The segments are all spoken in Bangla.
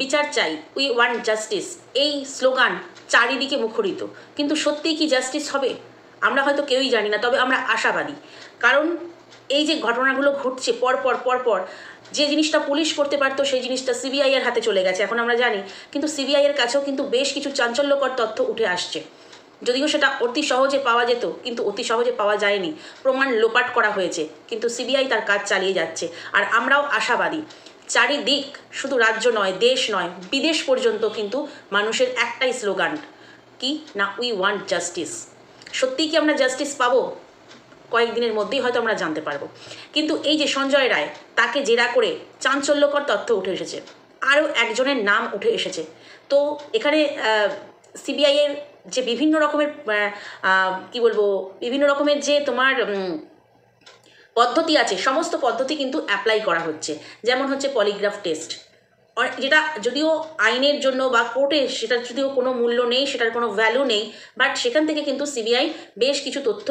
বিচার চাই, উই ওয়ান্ট জাস্টিস, এই স্লোগান চারিদিকে মুখরিত, কিন্তু সত্যিই কি জাস্টিস হবে আমরা হয়তো কেউই জানি না, তবে আমরা আশাবাদী। কারণ এই যে ঘটনাগুলো ঘটছে পরপর যে জিনিসটা পুলিশ করতে পারতো সেই জিনিসটা সিবিআই এর হাতে চলে গেছে, এখন আমরা জানি। কিন্তু সিবিআই এর কাছেও কিন্তু বেশ কিছু চাঞ্চল্যকর তথ্য উঠে আসছে, যদিও সেটা অতি সহজে পাওয়া যেত, কিন্তু অতি সহজে পাওয়া যায়নি, প্রমাণ লোপাট করা হয়েছে, কিন্তু সিবিআই তার কাজ চালিয়ে যাচ্ছে। আর আমরাও আশাবাদী। চারিদিক, শুধু রাজ্য নয়, দেশ নয়, বিদেশ পর্যন্ত কিন্তু মানুষের একটাই স্লোগান, কি না, উই ওয়ান্ট জাস্টিস। সত্যিই কি আমরা জাস্টিস পাবো? কয়েকদিনের মধ্যেই হয়তো আমরা জানতে পারবো। কিন্তু এই যে সঞ্জয় রায়, তাকে জেরা করে চাঞ্চল্যকর তথ্য উঠে এসেছে, আরও একজনের নাম উঠে এসেছে। তো এখানে সিবিআইয়ের যে বিভিন্ন রকমের কি বলবো, বিভিন্ন রকমের যে তোমার পদ্ধতি আছে, সমস্ত পদ্ধতি কিন্তু অ্যাপ্লাই করা হচ্ছে। যেমন হচ্ছে পলিগ্রাফ টেস্ট, যেটা যদিও আইনের জন্য বা কোর্টে সেটার যদিও কোনো মূল্য নেই, সেটার কোনো ভ্যালু নেই, বাট সেখান থেকে কিন্তু সিবিআই বেশ কিছু তথ্য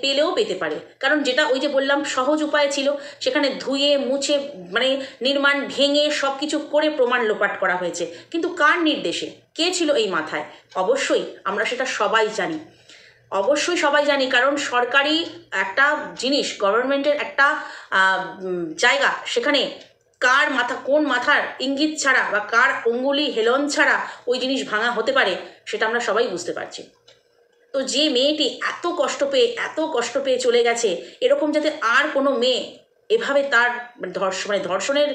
পেলেও পেতে পারে। কারণ যেটা ওই যে বললাম সহজ উপায় ছিল, সেখানে ধুয়ে মুছে মানে নির্মাণ ভেঙে সব কিছু করে প্রমাণ লোপাট করা হয়েছে। কিন্তু কার নির্দেশে, কে ছিল এই মাথায়? অবশ্যই আমরা সেটা সবাই জানি, অবশ্যই সবাই জানি। কারণ সরকারি একটা জিনিস, গভর্নমেন্টের একটা জায়গা, সেখানে কার মাথা, কোন মাথার ইঙ্গিত ছাড়া বা কার অঙ্গুলি হেলন ছাড়া ওই জিনিস ভাঙা হতে পারে, সেটা আমরা সবাই বুঝতে পারছি। তো যে মেয়েটি এত কষ্ট পেয়ে চলে গেছে, এরকম যাতে আর কোনো মেয়ে এভাবে তার ধর্ষণের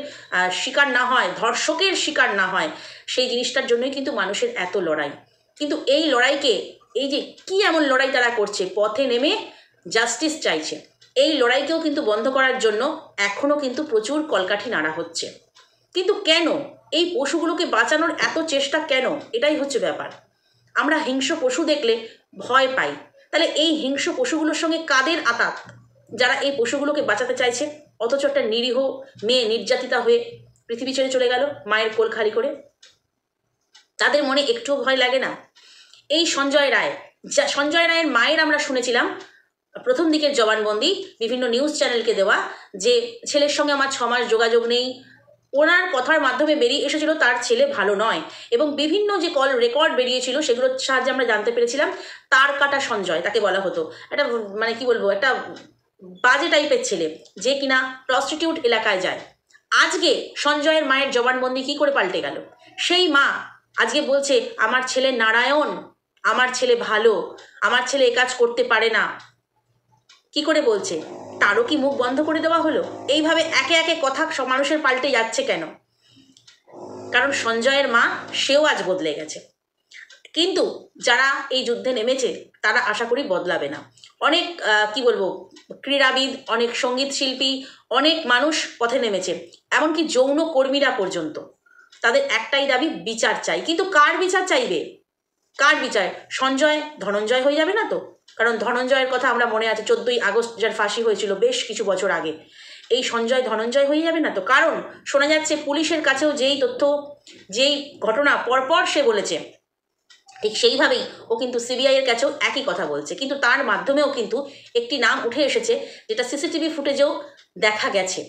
শিকার না হয়, ধর্ষকের শিকার না হয়, সেই জিনিসটার জন্যই কিন্তু মানুষের এত লড়াই। কিন্তু এই লড়াইকে, এই যে কি এমন লড়াই তারা করছে, পথে নেমে জাস্টিস চাইছে, এই লড়াইকেও কিন্তু বন্ধ করার জন্য এখনও কিন্তু প্রচুর কলকাঠি নাড়া হচ্ছে। কিন্তু কেন এই পশুগুলোকে বাঁচানোর এত চেষ্টা, কেন? এটাই হচ্ছে ব্যাপার। আমরা হিংস্র পশু দেখলে ভয় পাই, তাহলে এই হিংস্র পশুগুলোর সঙ্গে কাদের আতাত, যারা এই পশুগুলোকে বাঁচাতে চাইছে, অথচ একটা নিরীহ মেয়ে নির্যাতিতা হয়ে পৃথিবী ছেড়ে চলে গেল মায়ের কোল খালি করে? তাদের মনে একটুও ভয় লাগে না? এই সঞ্জয় রায়ের মায়ের আমরা শুনেছিলাম প্রথম দিকের জবানবন্দি, বিভিন্ন নিউজ চ্যানেলকে দেওয়া, যে ছেলের সঙ্গে আমার 6 মাস যোগাযোগ নেই। ওনার কথার মাধ্যমে বেরিয়ে এসেছিল তার ছেলে ভালো নয়, এবং বিভিন্ন যে কল রেকর্ড বেরিয়েছিল সেগুলোর সাহায্যে আমরা জানতে পেরেছিলাম তার কাটা সঞ্জয় তাকে বলা হতো। একটা মানে কি বলবো, একটা বাজে টাইপের ছেলে, যে কিনা প্রস্টিটিউট এলাকায় যায়। আজকে সঞ্জয়ের মায়ের জবানবন্দি কি করে পাল্টে গেল? সেই মা আজকে বলছে আমার ছেলে নারায়ণ, আমার ছেলে ভালো, আমার ছেলে এ কাজ করতে পারে না। কি করে বলছে? তারও কি মুখ বন্ধ করে দেওয়া হলো? এইভাবে একে একে কথা মানুষের পাল্টে যাচ্ছে কেন? কারণ সঞ্জয়ের মা, সেও আজ বদলে গেছে। কিন্তু যারা এই যুদ্ধে নেমেছে তারা আশা করি বদলাবে না। অনেক কি বলবো, ক্রীড়াবিদ, অনেক সঙ্গীত শিল্পী, অনেক মানুষ পথে নেমেছে, এমনকি যৌন কর্মীরা পর্যন্ত। তাদের একটাই দাবি, বিচার চাই। কিন্তু কার বিচার চাইবে? কার বিচার? সঞ্জয় ধনঞ্জয় হয়ে যাবে না তো? কারণ ধনঞ্জয়ের কথা আমরা মনে আছে, 14ই আগস্ট যার ফাঁসি হয়েছিল বেশ কিছু বছর আগে, এই সঞ্জয় ধনঞ্জয় হয়ে যাবে না তো? কারণ শোনা যাচ্ছে পুলিশের কাছেও যেই তথ্য, যেই ঘটনা পরপর সে বলেছে, ঠিক সেইভাবেই ও কিন্তু সিবিআই এর কাছেও একই কথা বলছে। কিন্তু তার মাধ্যমেও কিন্তু একটি নাম উঠে এসেছে, যেটা সিসিটিভি ফুটেজেও দেখা গেছে।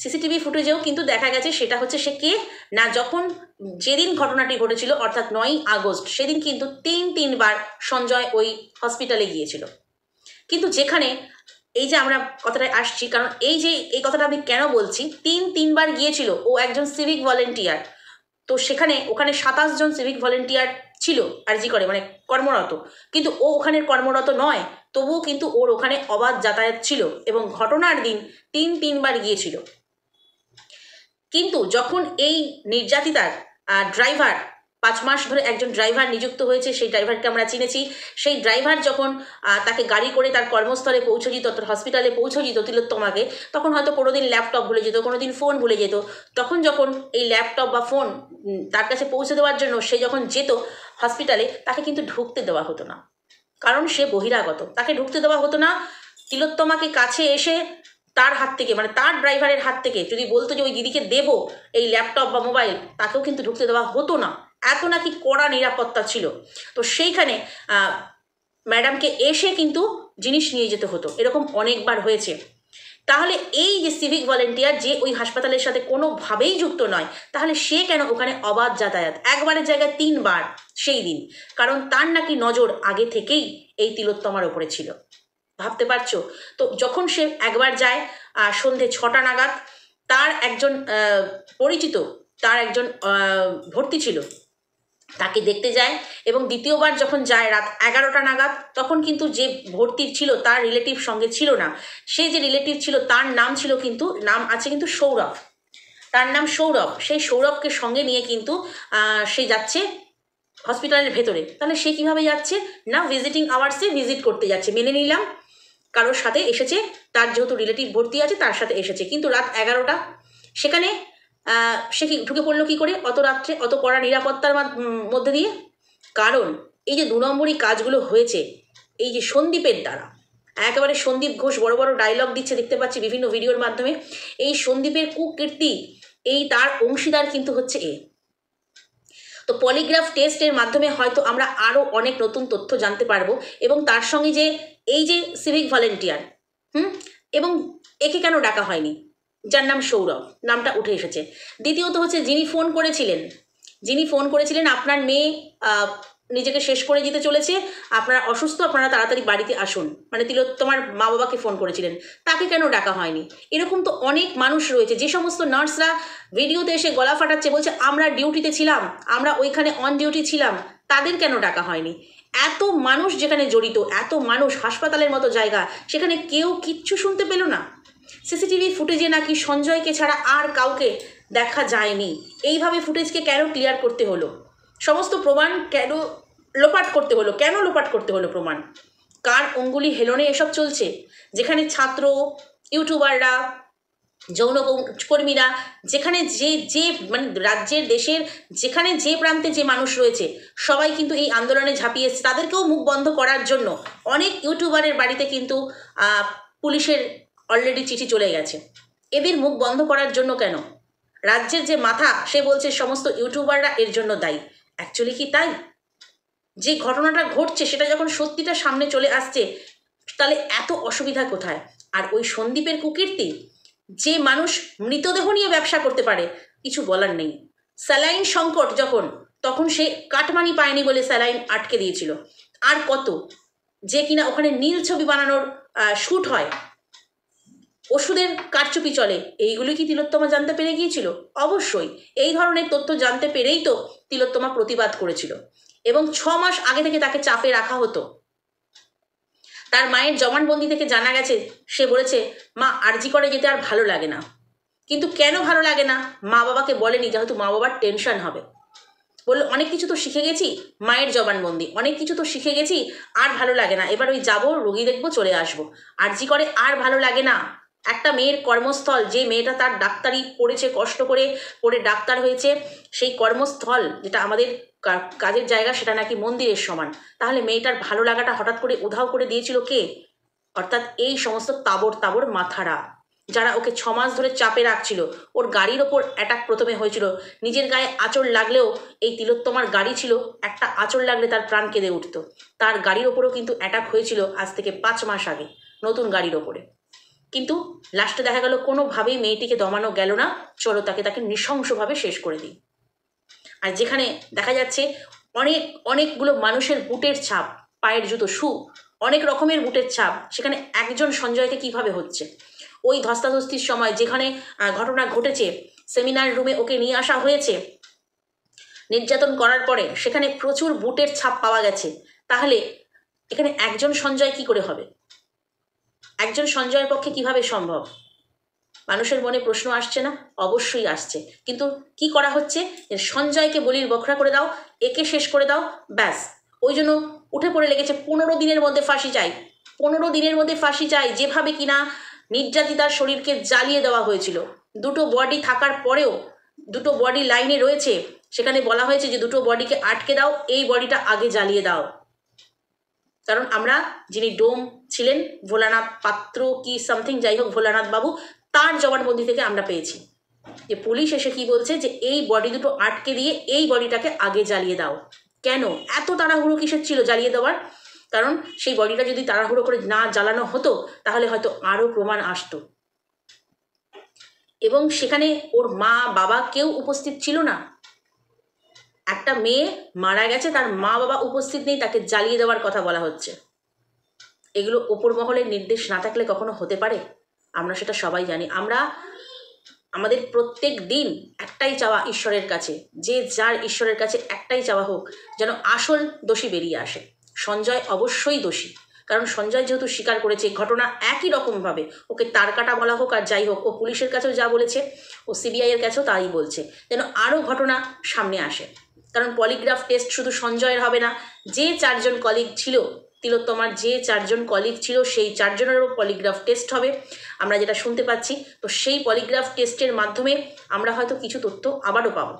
সিসিটিভি ফুটেজেও কিন্তু দেখা গেছে, সেটা হচ্ছে সে কে না, যখন যেদিন ঘটনাটি ঘটেছিল অর্থাৎ 9ই আগস্ট, সেদিন কিন্তু তিনবার সঞ্জয় ওই হসপিটালে গিয়েছিল। কিন্তু যেখানে এই যে আমরা কথাটায় আসছি, কারণ এই কথাটা আমি কেন বলছি, তিনবার গিয়েছিল, ও একজন সিভিক ভলেন্টিয়ার। তো সেখানে ওখানে 27 জন সিভিক ভলেন্টিয়ার ছিল আরজি করে, মানে কর্মরত, কিন্তু ও ওখানের কর্মরত নয়, তবুও কিন্তু ওর ওখানে অবাধ যাতায়াত ছিল, এবং ঘটনার দিন তিনবার গিয়েছিল। কিন্তু যখন এই নির্যাতিতার ড্রাইভার, 5 মাস ধরে একজন ড্রাইভার নিযুক্ত হয়েছে, সেই ড্রাইভারকে আমরা চিনেছি, সেই ড্রাইভার যখন তাকে গাড়ি করে তার কর্মস্থলে পৌঁছে দিত, তার হসপিটালে পৌঁছে দিত তিলোত্তমাকে, তখন হয়তো কোনোদিন ল্যাপটপ ভুলে যেত, কোনোদিন ফোন ভুলে যেত। তখন যখন এই ল্যাপটপ বা ফোন তার কাছে পৌঁছে দেওয়ার জন্য সে যখন যেত হসপিটালে, তাকে কিন্তু ঢুকতে দেওয়া হতো না, কারণ সে বহিরাগত, তাকে ঢুকতে দেওয়া হতো না। তিলোত্তমাকে কাছে এসে তার হাত থেকে, মানে তার ড্রাইভারের হাত থেকে যদি বলতো যে ওই দিদিকে দেবো এই ল্যাপটপ বা মোবাইল, তাকেও কিন্তু ঢুকতে দেওয়া হতো না। এত নাকি কড়া নিরাপত্তা ছিল। তো সেইখানে ম্যাডামকে এসে কিন্তু জিনিস নিয়ে যেতে হতো, এরকম অনেকবার হয়েছে। তাহলে এই যে সিভিক ভলেন্টিয়ার যে ওই হাসপাতালের সাথে কোনোভাবেই যুক্ত নয়, তাহলে সে কেন ওখানে অবাধ যাতায়াত, একবারের জায়গায় 3 বার সেই দিন? কারণ তার নাকি নজর আগে থেকেই এই তিলোত্তমার ওপরে ছিল। ভাবতে পারছো? তো যখন সে একবার যায় সন্ধে 6টা নাগাদ, তার একজন পরিচিত, তার একজন ভর্তি ছিল, তাকে দেখতে যায়, এবং দ্বিতীয়বার যখন যায় রাত 11টা নাগাদ, তখন কিন্তু যে ভর্তি ছিল তার রিলেটিভ সঙ্গে ছিল না। সে যে রিলেটিভ ছিল তার নাম ছিল কিন্তু, নাম আছে কিন্তু সৌরভ, তার নাম সৌরভ। সেই সৌরভকে সঙ্গে নিয়ে কিন্তু সে যাচ্ছে হসপিটালের ভেতরে। তাহলে সে কিভাবে যাচ্ছে না, ভিজিটিং আওয়ার্সে ভিজিট করতে যাচ্ছে, মেনে নিলাম কারোর সাথে এসেছে, তার যেহেতু রিলেটিভ ভর্তি আছে তার সাথে এসেছে, কিন্তু রাত 11টা সেখানে সে কি ঢুকে পড়লো কি করে অত রাত্রে, অত কড়া নিরাপত্তার মধ্যে দিয়ে? কারণ এই যে 2 নম্বরই কাজগুলো হয়েছে এই যে সন্দীপের দ্বারা, একেবারে সন্দীপ ঘোষ বড় বড় ডায়লগ দিচ্ছে, দেখতে পাচ্ছি বিভিন্ন ভিডিওর মাধ্যমে। এই সন্দীপের কুকীর্তি, এই তার অংশীদার কিন্তু হচ্ছে এ। তো পলিগ্রাফ টেস্টের মাধ্যমে হয়তো আমরা আরও অনেক নতুন তথ্য জানতে পারবো, এবং তার সঙ্গে যে এই যে সিভিক ভলেন্টিয়ার, এবং একে কেন ডাকা হয়নি, যার নাম সৌরভ, নামটা উঠে এসেছে। দ্বিতীয়ত হচ্ছে যিনি ফোন করেছিলেন আপনার মেয়ে নিজেকে শেষ করে যেতে চলেছে, আপনারা অসুস্থ, আপনারা তাড়াতাড়ি বাড়িতে আসুন, মানে তিলোত্তমার মা বাবাকে ফোন করেছিলেন, তাকে কেন ডাকা হয়নি? এরকম তো অনেক মানুষ রয়েছে, যে সমস্ত নার্সরা ভিডিওতে এসে গলা ফাটাচ্ছে, বলছে আমরা ডিউটিতে ছিলাম, আমরা ওইখানে অন ডিউটি ছিলাম, তাদের কেন ডাকা হয়নি? এত মানুষ যেখানে জড়িত, এত মানুষ, হাসপাতালের মতো জায়গা, সেখানে কেউ কিচ্ছু শুনতে পেল না? সিসিটিভি ফুটেজে নাকি সঞ্জয়কে ছাড়া আর কাউকে দেখা যায়নি। এইভাবে ফুটেজকে কেন ক্লিয়ার করতে হলো? সমস্ত প্রমাণ কেন লোপাট করতে হলো? কেন লোপাট করতে হলো প্রমাণ? কার অঙ্গুলি হেলনে এসব চলছে? যেখানে ছাত্র, ইউটিউবাররা, যৌন কর্মীরা, যেখানে যে মানে রাজ্যের, দেশের যেখানে যে প্রান্তে যে মানুষ রয়েছে, সবাই কিন্তু এই আন্দোলনে ঝাঁপিয়েছে। তাদেরকেও মুখ বন্ধ করার জন্য অনেক ইউটিউবারের বাড়িতে কিন্তু পুলিশের অলরেডি চিঠি চলে গেছে। এদের মুখ বন্ধ করার জন্য কেন? রাজ্যের যে মাথা সে বলছে সমস্ত ইউটিউবাররা এর জন্য দায়ী। অ্যাকচুয়ালি কি তাই? যে ঘটনাটা ঘটছে সেটা যখন সত্যিটা সামনে চলে আসছে, তাহলে এত অসুবিধা কোথায়? আর ওই সন্দীপের কুকীর্তি, যে মানুষ মৃতদেহ নিয়ে ব্যবসা করতে পারে, কিছু বলার নেই। স্যালাইন সংকট যখন, তখন সে কাটমানি পায়নি বলে স্যালাইন আটকে দিয়েছিল। আর কত যে কিনা ওখানে নীল ছবি বানানোর শ্যুট হয়, ওষুধের কারচুপি চলে, এইগুলি কি তিলোত্তমা জানতে পেরে গিয়েছিল? অবশ্যই। এই ধরনের তথ্য জানতে পেরেই তো তিলোত্তমা প্রতিবাদ করেছিল, এবং 6 মাস আগে থেকে তাকে চাপে রাখা হতো। তার মায়ের জবানবন্দি থেকে জানা গেছে, সে বলেছে মা আরজি করে যেতে আর ভালো লাগে না। কিন্তু কেন ভালো লাগে না? মা বাবাকে বলেনি, যেহেতু মা বাবার টেনশন হবে। বললো অনেক কিছু তো শিখে গেছি, মায়ের জবানবন্দি, অনেক কিছু তো শিখে গেছি, আর ভালো লাগে না, এবার ওই যাবো, রোগী দেখবো, চলে আসবো। আরজি করে আর ভালো লাগে না। একটা মেয়ের কর্মস্থল, যে মেয়েটা তার ডাক্তারি পড়েছে, কষ্ট করে পড়ে ডাক্তার হয়েছে, সেই কর্মস্থল যেটা আমাদের কাজের জায়গা, সেটা নাকি মন্দিরের সমান। তাহলে মেয়েটার ভালো লাগাটা হঠাৎ করে উধাও করে দিয়েছিল কে? অর্থাৎ এই সমস্ত তাবড় তাবড় মাথারা, যারা ওকে 6 মাস ধরে চাপে রাখছিল। ওর গাড়ির ওপর অ্যাটাক প্রথমে হয়েছিল, নিজের গায়ে আঁচড় লাগলেও, এই তিলোত্তমার গাড়ি ছিল, একটা আঁচড় লাগলে তার প্রাণ কেঁদে উঠত। তার গাড়ির ওপরেও কিন্তু অ্যাটাক হয়েছিল আজ থেকে 5 মাস আগে, নতুন গাড়ির ওপরে। কিন্তু লাস্টে দেখা গেল কোনোভাবেই মেয়েটিকে দমানো গেল না, চলো তাকে নৃশংসভাবে শেষ করে দিই। আর যেখানে দেখা যাচ্ছে অনেকগুলো মানুষের বুটের ছাপ, পায়ের জুতো, শু, অনেক রকমের বুটের ছাপ, সেখানে একজন সঞ্জয়কে কিভাবে হচ্ছে? ওই ধস্তাধস্তির সময় যেখানে ঘটনা ঘটেছে, সেমিনার রুমে ওকে নিয়ে আসা হয়েছে নির্যাতন করার পরে, সেখানে প্রচুর বুটের ছাপ পাওয়া গেছে। তাহলে এখানে একজন সঞ্জয় কি করে হবে? একজন সঞ্জয়ের পক্ষে কিভাবে সম্ভব? মানুষের মনে প্রশ্ন আসছে না? অবশ্যই আসছে। কিন্তু কি করা হচ্ছে? সঞ্জয়কে বলির বখরা করে দাও, একে শেষ করে দাও, ব্যাস। ওই জন্য উঠে পড়ে লেগেছে 15 দিনের মধ্যে ফাঁসি চাই, 15 দিনের মধ্যে ফাঁসি চাই। যেভাবে কিনা নির্যাতিতার শরীরকে জ্বালিয়ে দেওয়া হয়েছিল, দুটো বডি থাকার পরেও, দুটো বডি লাইনে রয়েছে, সেখানে বলা হয়েছে যে দুটো বডিকে আটকে দাও, এই বডিটা আগে জ্বালিয়ে দাও। কারণ আমরা, যিনি ডোম ছিলেন ভোলানাথ পাত্র কি সামথিং, যাই হোক ভোলানাথ বাবু, তার জবানবন্দি থেকে আমরা পেয়েছি যে পুলিশ এসে কি বলছে, যে এই বডি দুটো আটকে দিয়ে এই বডিটাকে আগে জ্বালিয়ে দাও। কেন এত তাড়াহুড়ো কিসের ছিল জ্বালিয়ে দেওয়ার? কারণ সেই বডিটা যদি তাড়াহুড়ো করে না জ্বালানো হতো, তাহলে হয়তো আরও প্রমাণ আসতো। এবং সেখানে ওর মা বাবা কেউ উপস্থিত ছিল না। একটা মেয়ে মারা গেছে, তার মা বাবা উপস্থিত নেই, তাকে জ্বালিয়ে দেওয়ার কথা বলা হচ্ছে। এগুলো ওপর মহলের নির্দেশ না থাকলে কখনো হতে পারে? আমরা সেটা সবাই জানি। আমরা আমাদের প্রত্যেক দিন একটাই চাওয়া ঈশ্বরের কাছে, যে যার ঈশ্বরের কাছে একটাই চাওয়া হোক যেন আসল দোষী বেরিয়ে আসে। সঞ্জয় অবশ্যই দোষী, কারণ সঞ্জয় যেহেতু স্বীকার করেছে ঘটনা একই রকমভাবে, ওকে তার কাটা বলা হোক আর যাই হোক, ও পুলিশের কাছেও যা বলেছে, ও সিবিআইয়ের কাছেও তাই বলছে, যেন আরও ঘটনা সামনে আসে। কারণ পলিগ্রাফ টেস্ট শুধু সঞ্জয়ের হবে না, যে 4 জন কলিগ ছিল তিলোত্তমার, যে 4 জন কলিগ ছিল সেই 4 জনেরও পলিগ্রাফ টেস্ট হবে আমরা যেটা শুনতে পাচ্ছি। তো সেই পলিগ্রাফ টেস্টের মাধ্যমে আমরা হয়তো কিছু তথ্য আবারও পাবো,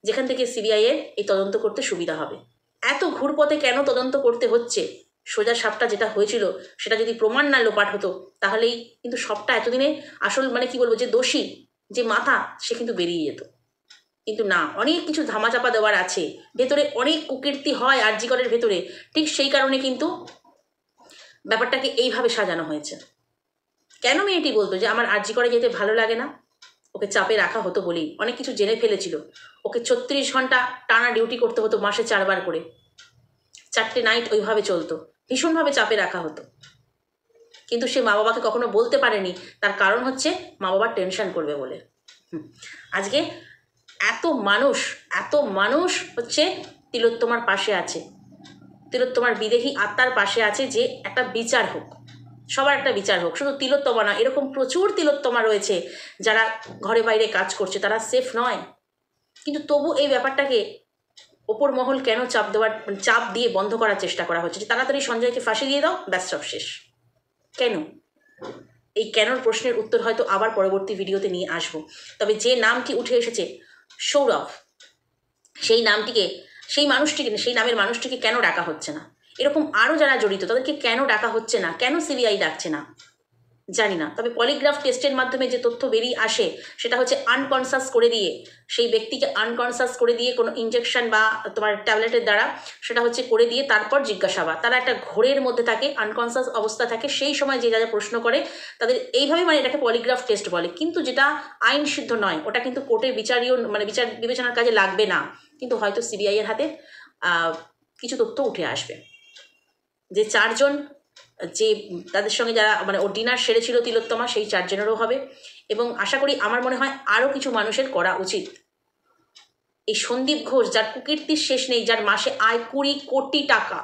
যেখান থেকে সিবিআইয়ের এই তদন্ত করতে সুবিধা হবে। এত ঘুরপথে কেন তদন্ত করতে হচ্ছে? সোজা সাপটা যেটা হয়েছিল সেটা যদি প্রমাণ না লোপাট হতো তাহলেই কিন্তু সবটা এতদিনে আসল মানে কি বলবো, যে দোষী, যে মাথা, সে কিন্তু বেরিয়ে যেত। কিন্তু না, অনেক কিছু ধামাচাপা দেওয়ার আছে, ভেতরে অনেক কুকীর্তি হয় আরজি করের ভেতরে। ঠিক সেই কারণে কিন্তু ব্যাপারটাকে এইভাবে সাজানো হয়েছে। কেন মেয়েটি বলতো যে আমার আরজি করে যেতে ভালো লাগে না? ওকে চাপে রাখা হতো বলেই, অনেক কিছু জেনে ফেলেছিল। ওকে 36 ঘন্টা টানা ডিউটি করতে হতো, মাসে 4 বার করে, 4টে নাইট ওইভাবে চলতো, ভীষণভাবে চাপে রাখা হতো। কিন্তু সে মা বাবাকে কখনো বলতে পারেনি, তার কারণ হচ্ছে মা বাবার টেনশন করবে বলে। আজকে এত মানুষ হচ্ছে তিলোত্তমার পাশে আছে, তিলোত্তমার বিদেহী আত্মার পাশে আছে, যে একটা বিচার হোক, সবার একটা বিচার হোক। শুধু তিলোত্তমা না, এরকম প্রচুর তিলোত্তমা রয়েছে যারা ঘরে বাইরে কাজ করছে, তারা সেফ নয়। কিন্তু তবু এই ব্যাপারটাকে ওপর মহল কেন চাপ দিয়ে বন্ধ করার চেষ্টা করা হচ্ছে, যে তাড়াতাড়ি সঞ্জয়কে ফাঁসি দিয়ে দাও, ব্যাস সব শেষ। কেন? এই কেনর প্রশ্নের উত্তর হয়তো আবার পরবর্তী ভিডিওতে নিয়ে আসবো। তবে যে নামটি উঠে এসেছে সৌরভ, সেই নামের মানুষটিকে কেন ডাকা হচ্ছে না? এরকম আরও যারা জড়িত তাদেরকে কেন ডাকা হচ্ছে না? কেন সিবিআই ডাকছে না? জানি না। তবে পলিগ্রাফ টেস্টের মাধ্যমে যে তথ্য বেরিয়ে আসে সেটা হচ্ছে আনকনসাস করে দিয়ে, সেই ব্যক্তিকে আনকনসাস করে দিয়ে কোনো ইনজেকশন বা তোমার ট্যাবলেটের দ্বারা সেটা হচ্ছে করে দিয়ে তারপর জিজ্ঞাসাবাদ। তারা একটা ঘোরের মধ্যে থাকে, আনকনসাস অবস্থা থাকে, সেই সময় যে যা প্রশ্ন করে তাদের এইভাবে, মানে এটাকে পলিগ্রাফ টেস্ট বলে। কিন্তু যেটা আইন সিদ্ধ নয়, ওটা কিন্তু কোর্টে বিচার বিবেচনার কাজে লাগবে না। কিন্তু হয়তো সিবিআইয়ের হাতে কিছু তথ্য উঠে আসবে, যে 4 জন যে তাদের সঙ্গে যারা মানে ও ডিনার সেরেছিল তিলোত্তমা, সেই 4 জনেরও হবে। এবং আশা করি, আমার মনে হয় আরও কিছু মানুষের করা উচিত। এই সন্দীপ ঘোষ, যার কুকীর্তির শেষ নেই, যার মাসে আয় 20 কোটি টাকা,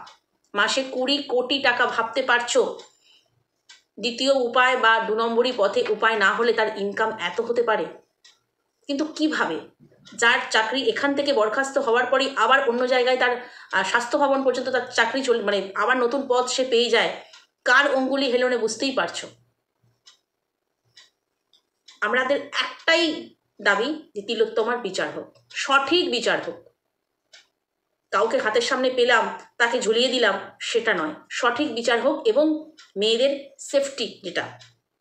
মাসে 20 কোটি টাকা, ভাবতে পারছো? দ্বিতীয় উপায় বা 2 নম্বরই পথে উপায় না হলে তার ইনকাম এত হতে পারে? কিন্তু কিভাবে? যার চাকরি এখান থেকে বরখাস্ত হওয়ার পরই আবার অন্য জায়গায় তার স্বাস্থ্য ভবন পর্যন্ত তার চাকরি মানে আবার নতুন পদ সে পেয়ে যায়, কার অঙ্গুলি হেলনে বুঝতেই পারছো। আমাদের একটাই দাবি, যে তিলোত্তমার বিচার হোক, সঠিক বিচার হোক। কাউকে হাতের সামনে পেলাম তাকে ঝুলিয়ে দিলাম, সেটা নয়। সঠিক বিচার হোক এবং মেয়েদের সেফটি,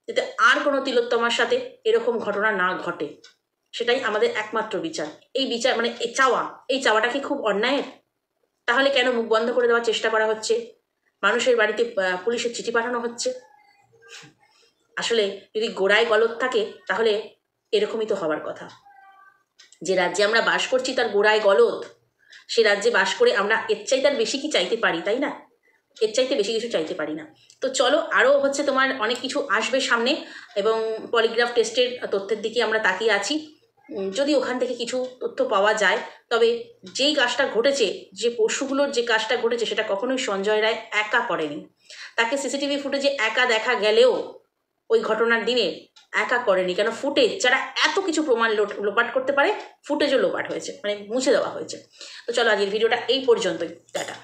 যাতে আর কোনো তিলোত্তমার সাথে এরকম ঘটনা না ঘটে, সেটাই আমাদের একমাত্র বিচার। এই বিচার মানে এই চাওয়াটা কি খুব অন্যায়ের? তাহলে কেন মুখ বন্ধ করে দেওয়ার চেষ্টা করা হচ্ছে? মানুষের বাড়িতে পুলিশের চিঠি পাঠানো হচ্ছে। আসলে যদি গোড়ায় গলদ থাকে তাহলে এরকমই তো হওয়ার কথা। যে রাজ্যে আমরা বাস করছি তার গোড়ায় গলদ, সে রাজ্যে বাস করে আমরা এর চাইতে আর বেশি কি চাইতে পারি? তাই না? এর চাইতে বেশি কিছু চাইতে পারি না। তো চলো, আরও হচ্ছে তোমার অনেক কিছু আসবে সামনে, এবং পলিগ্রাফ টেস্টের তথ্যের দিকে আমরা তাকিয়ে আছি। যদি ওখান থেকে কিছু তথ্য পাওয়া যায়, তবে যেই কাজটা ঘটেছে, যে পশুগুলোর যে কাজটা ঘটেছে, সেটা কখনোই সঞ্জয় রায় একা করেনি। তাকে সিসিটিভি ফুটেজে একা দেখা গেলেও ওই ঘটনার দিনে একা করেনি। কেন? ফুটেজ যারা এত কিছু প্রমাণ লোপাট করতে পারে, ফুটেজও লোপাট হয়েছে, মানে মুছে দেওয়া হয়েছে। তো চলো, আজকের ভিডিওটা এই পর্যন্তই। টাটা।